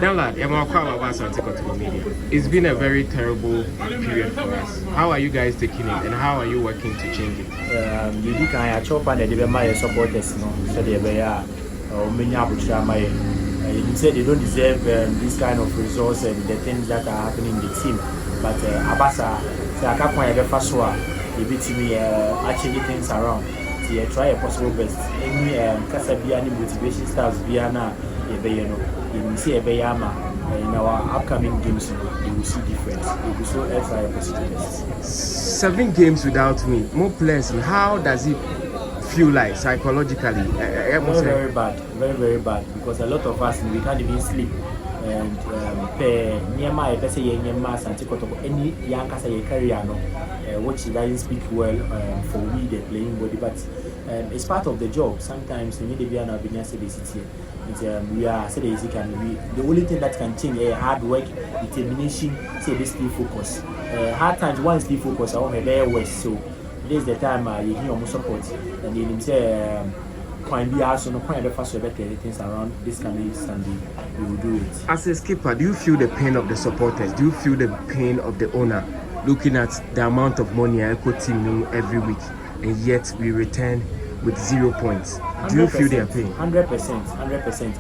Danlad, Asante Kotoko Media. It's been a very terrible period for us. How are you guys taking it, and how are you working to change it? You can chop and they my supporters, no, so they are many you said they don't deserve this kind of results and the things that are happening in the team. But Abasa, I can't quite the first one. They beat me actually things around. So try a possible best. Any Casabiani motivation stars Viana, you see a Bayama. In our upcoming games, you will see difference. It will show extra possibilities. 7 games without me, more players. How does it feel like psychologically? Very bad, very bad. Because a lot of us we can't even sleep. And nearby, I say Asante Kotoko any young as a career, which doesn't speak well for we the playing body, but it's part of the job. Sometimes you need to be an obedience to the city. We are say the only thing that can change hard work, determination, say this stay focus. Hard times one stay focus, I want to bear west. So this is the time you hear more support, and then say point be also no point the first better things around this coming Sunday. We will do it. As a skipper, do you feel the pain of the supporters? Do you feel the pain of the owner looking at the amount of money I put team every week, and yet we return with 0 points? Do you feel their pain? 100%.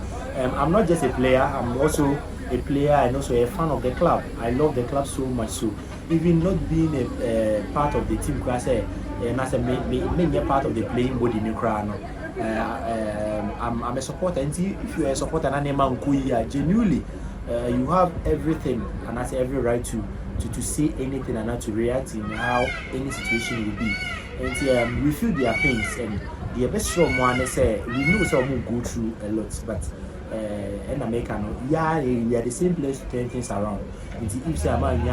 I'm not just a player, I'm also a player and also a fan of the club. I love the club so much. So even not being a part of the team, and as a main part of the playing body in Ukraine, I'm a supporter. And if you're a supporter, genuinely, you have everything and that's every right to say anything and not to react in how any situation will be. And we feel their pains, and the best strong one say we know some go through a lot, but in America, we are the same place to turn things around. If say man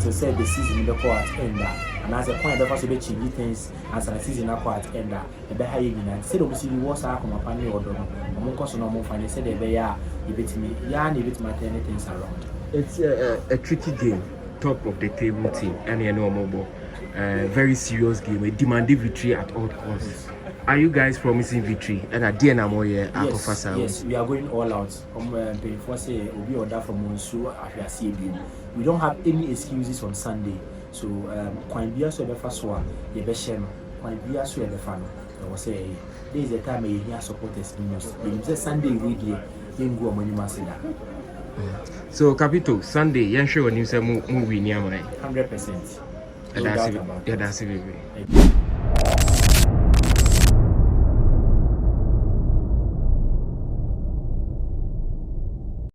to say the season in the court end, and as a point of also change things as a season court end, the better you say obviously was our come upon your door. Among us no more finance said they are a bit me, things around. It's a tricky game, top of the table team, and you know mobile. Very serious game, a demanding victory at all costs. Are you guys promising victory? And at the end, yes, we are going all out. We don't have any excuses on Sunday. So, the first one, the fan. I will say, this is the time you hear supporters the most. When you Sunday, we go on. So, Capito, Sunday, you sure when you say movie near 100%. That's it.